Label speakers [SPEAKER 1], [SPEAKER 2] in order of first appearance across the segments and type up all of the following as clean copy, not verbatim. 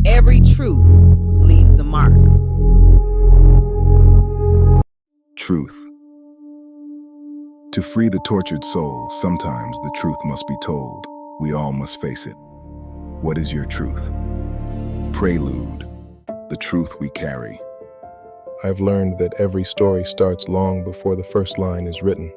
[SPEAKER 1] Every truth leaves a mark.
[SPEAKER 2] Truth. To free the tortured soul, sometimes the truth must be told. We all must face it. What is your truth? Prelude. The truth we carry.
[SPEAKER 3] I've learned that every story starts long before the first line is written.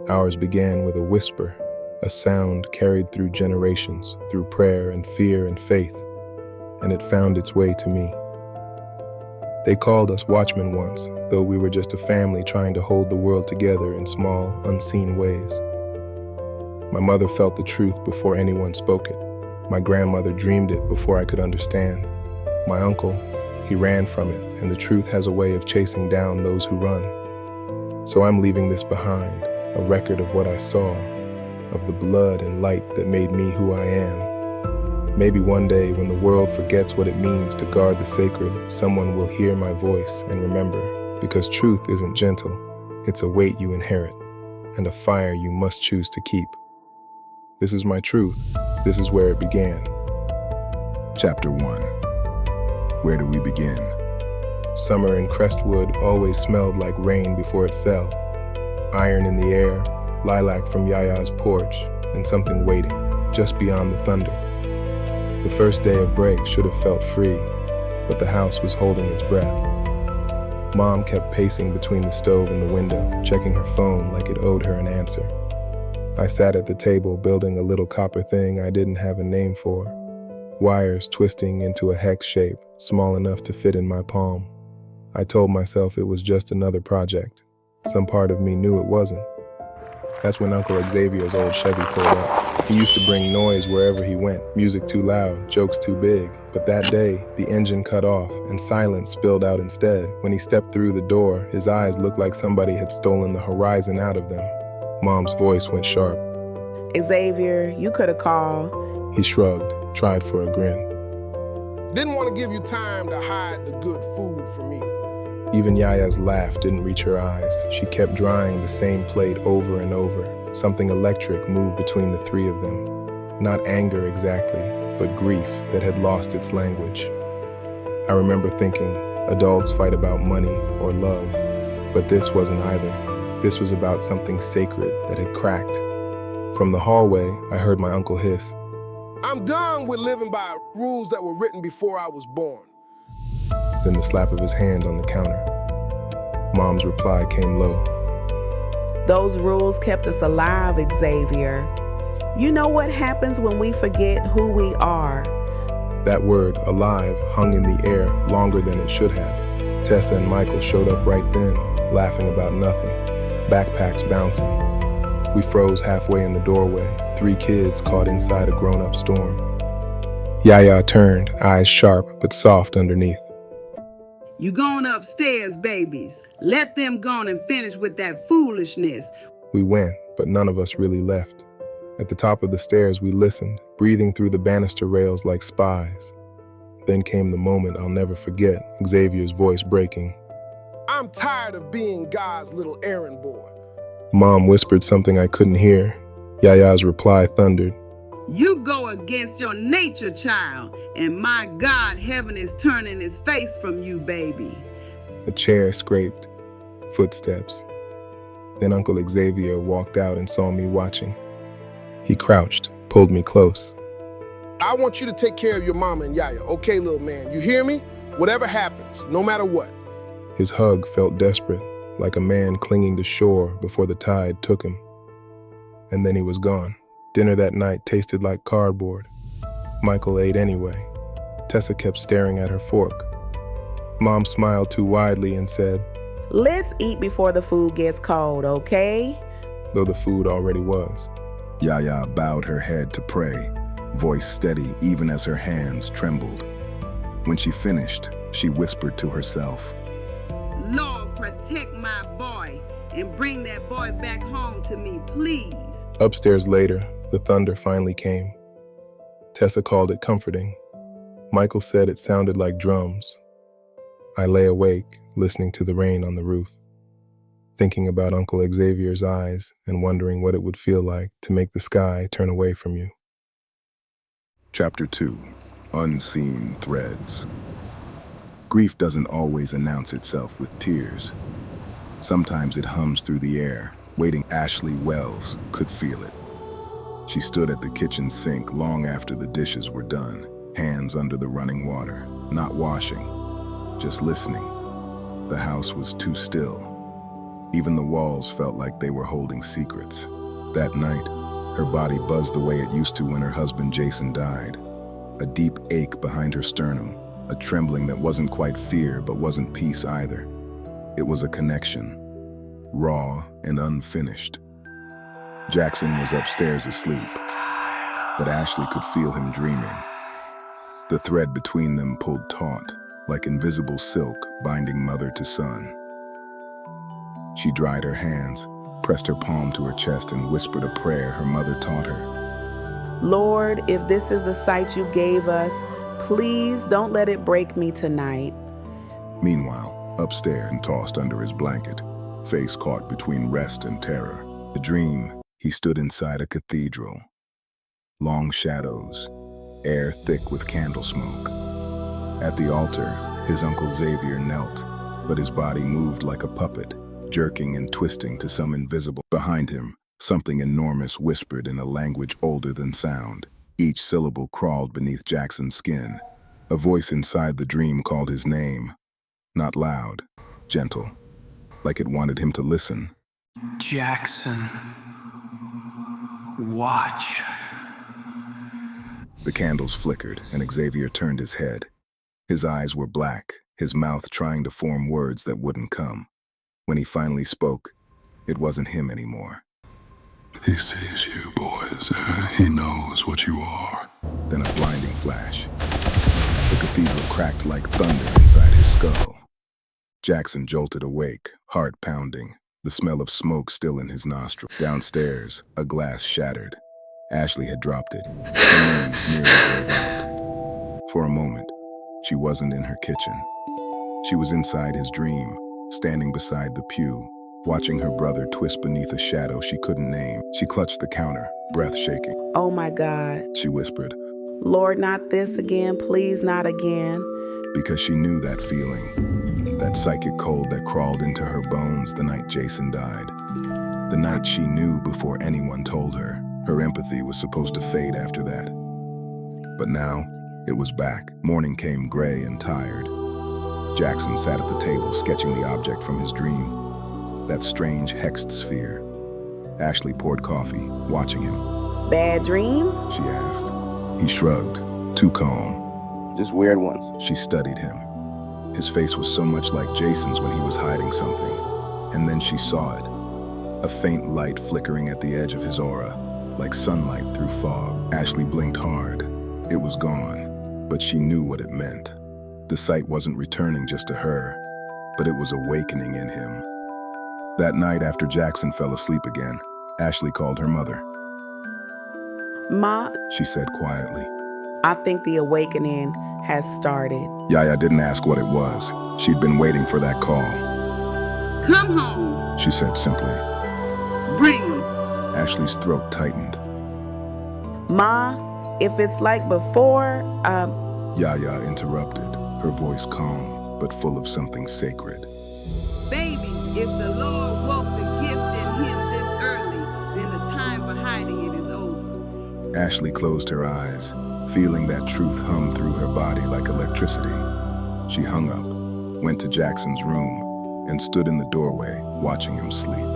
[SPEAKER 3] Ours began with a whisper, a sound carried through generations, through prayer and fear and faith, and it found its way to me. They called us watchmen once, though we were just a family trying to hold the world together in small, unseen ways. My mother felt the truth before anyone spoke it. My grandmother dreamed it before I could understand. My uncle, he ran from it, and the truth has a way of chasing down those who run. So I'm leaving this behind, a record of what I saw, of the blood and light that made me who I am. Maybe one day, when the world forgets what it means to guard the sacred, someone will hear my voice and remember, because truth isn't gentle, it's a weight you inherit, and a fire you must choose to keep. This is my truth. This is where it began.
[SPEAKER 2] Chapter 1. Where do we begin?
[SPEAKER 3] Summer in Crestwood always smelled like rain before it fell. Iron in the air, lilac from Yaya's porch, and something waiting, just beyond the thunder. The first day of break should have felt free, but the house was holding its breath. Mom kept pacing between the stove and the window, checking her phone like it owed her an answer. I sat at the table building a little copper thing I didn't have a name for. Wires twisting into a hex shape, small enough to fit in my palm. I told myself it was just another project. Some part of me knew it wasn't. That's when Uncle Xavier's old Chevy pulled up. He used to bring noise wherever he went, music too loud, jokes too big. But that day, the engine cut off and silence spilled out instead. When he stepped through the door, his eyes looked like somebody had stolen the horizon out of them. Mom's voice went sharp.
[SPEAKER 4] Xavier, you could have called.
[SPEAKER 3] He shrugged, tried for a grin.
[SPEAKER 5] Didn't want to give you time to hide the good food from me.
[SPEAKER 3] Even Yaya's laugh didn't reach her eyes. She kept drying the same plate over and over. Something electric moved between the three of them. Not anger exactly, but grief that had lost its language. I remember thinking, adults fight about money or love, but this wasn't either. This was about something sacred that had cracked. From the hallway, I heard my uncle hiss.
[SPEAKER 5] I'm done with living by rules that were written before I was born.
[SPEAKER 3] Then the slap of his hand on the counter. Mom's reply came low.
[SPEAKER 4] Those rules kept us alive, Xavier. You know what happens when we forget who we are?
[SPEAKER 3] That word, alive, hung in the air longer than it should have. Tessa and Michael showed up right then, laughing about nothing, backpacks bouncing. We froze halfway in the doorway, 3 kids caught inside a grown-up storm. Yaya turned, eyes sharp but soft underneath.
[SPEAKER 6] You going upstairs, babies. Let them go on and finish with that foolishness.
[SPEAKER 3] We went, but none of us really left. At the top of the stairs, we listened, breathing through the banister rails like spies. Then came the moment I'll never forget, Xavier's voice breaking.
[SPEAKER 5] I'm tired of being God's little errand boy.
[SPEAKER 3] Mom whispered something I couldn't hear. Yaya's reply thundered.
[SPEAKER 6] You go against your nature, child, and my God, heaven is turning its face from you, baby.
[SPEAKER 3] A chair scraped. Footsteps. Then Uncle Xavier walked out and saw me watching. He crouched, pulled me close.
[SPEAKER 5] I want you to take care of your mama and Yaya, okay, little man? You hear me? Whatever happens, no matter what.
[SPEAKER 3] His hug felt desperate, like a man clinging to shore before the tide took him. And then he was gone. Dinner that night tasted like cardboard. Michael ate anyway. Tessa kept staring at her fork. Mom smiled too widely and said,
[SPEAKER 4] Let's eat before the food gets cold, okay?
[SPEAKER 3] Though the food already was.
[SPEAKER 2] Yaya bowed her head to pray, voice steady even as her hands trembled. When she finished, she whispered to herself,
[SPEAKER 6] Lord, protect my boy and bring that boy back home to me, please.
[SPEAKER 3] Upstairs later, the thunder finally came. Tessa called it comforting. Michael said it sounded like drums. I lay awake, listening to the rain on the roof, thinking about Uncle Xavier's eyes and wondering what it would feel like to make the sky turn away from you.
[SPEAKER 2] Chapter 2. Unseen threads. Grief doesn't always announce itself with tears. Sometimes it hums through the air, waiting. Ashley Wells could feel it. She stood at the kitchen sink long after the dishes were done, hands under the running water, not washing, just listening. The house was too still. Even the walls felt like they were holding secrets. That night, her body buzzed the way it used to when her husband Jason died. A deep ache behind her sternum, a trembling that wasn't quite fear but wasn't peace either. It was a connection, raw and unfinished. Jackson was upstairs asleep, but Ashley could feel him dreaming. The thread between them pulled taut, like invisible silk binding mother to son. She dried her hands, pressed her palm to her chest, and whispered a prayer her mother taught her.
[SPEAKER 4] Lord, if this is the sight you gave us, please don't let it break me tonight.
[SPEAKER 2] Meanwhile, upstairs and tossed under his blanket, face caught between rest and terror. The dream, he stood inside a cathedral. Long shadows, air thick with candle smoke. At the altar, his Uncle Xavier knelt, but his body moved like a puppet, jerking and twisting to some invisible. Behind him, something enormous whispered in a language older than sound. Each syllable crawled beneath Jackson's skin. A voice inside the dream called his name, not loud, gentle, like it wanted him to listen.
[SPEAKER 7] Jackson, watch.
[SPEAKER 2] The candles flickered, and Xavier turned his head. His eyes were black, his mouth trying to form words that wouldn't come. When he finally spoke, it wasn't him anymore.
[SPEAKER 8] He sees you, boys. He knows what you are.
[SPEAKER 2] Then a blinding flash. The cathedral cracked like thunder inside his skull. Jackson jolted awake, heart pounding, the smell of smoke still in his nostril. Downstairs, a glass shattered. Ashley had dropped it. Her knees nearly gave out. For a moment, she wasn't in her kitchen. She was inside his dream, standing beside the pew, watching her brother twist beneath a shadow she couldn't name. She clutched the counter, breath shaking.
[SPEAKER 4] Oh my God.
[SPEAKER 2] She whispered,
[SPEAKER 4] Lord, not this again, please not again.
[SPEAKER 2] because she knew that feeling, that psychic cold that crawled into her bones the night Jason died. The night she knew before anyone told her. Her empathy was supposed to fade after that. But now, it was back. Morning came gray and tired. Jackson sat at the table, sketching the object from his dream, that strange hexed sphere. Ashley poured coffee, watching him.
[SPEAKER 4] Bad dreams?
[SPEAKER 2] She asked. He shrugged, too calm.
[SPEAKER 9] Just weird ones.
[SPEAKER 2] She studied him. His face was so much like Jason's when he was hiding something. And then she saw it. A faint light flickering at the edge of his aura, like sunlight through fog. Ashley blinked hard. It was gone, but she knew what it meant. The sight wasn't returning just to her, but it was awakening in him. That night after Jackson fell asleep again, Ashley called her mother.
[SPEAKER 4] Ma,
[SPEAKER 2] She said quietly.
[SPEAKER 4] I think the awakening has started.
[SPEAKER 2] Yaya didn't ask what it was. She'd been waiting for that call.
[SPEAKER 6] Come home.
[SPEAKER 2] She said simply.
[SPEAKER 6] Bring him.
[SPEAKER 2] Ashley's throat tightened.
[SPEAKER 4] Ma, if it's like before,
[SPEAKER 2] Yaya interrupted, her voice calm, but full of something sacred.
[SPEAKER 6] Baby, if the Lord woke the gift in him this early, then the time for hiding it is over.
[SPEAKER 2] Ashley closed her eyes, feeling that truth hum through her body like electricity. She hung up, went to Jackson's room, and stood in the doorway, watching him sleep.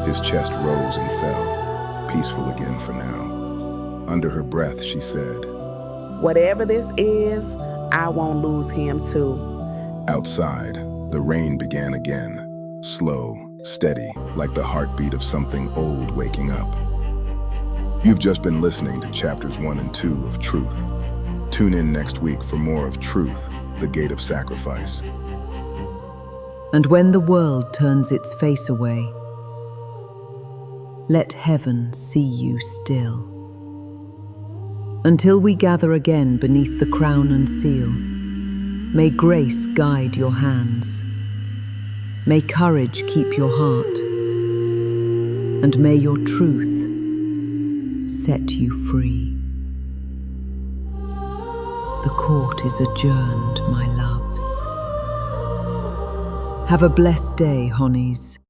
[SPEAKER 2] His chest rose and fell, peaceful again for now. Under her breath, she said,
[SPEAKER 4] whatever this is, I won't lose him too.
[SPEAKER 2] Outside, the rain began again, slow, steady, like the heartbeat of something old waking up. You've just been listening to chapters 1 and 2 of Truth. Tune in next week for more of Truth, the Gate of Sacrifice.
[SPEAKER 1] And when the world turns its face away, let heaven see you still. Until we gather again beneath the crown and seal, may grace guide your hands. May courage keep your heart. And may your truth set you free. The court is adjourned, my loves. Have a blessed day, Honeys.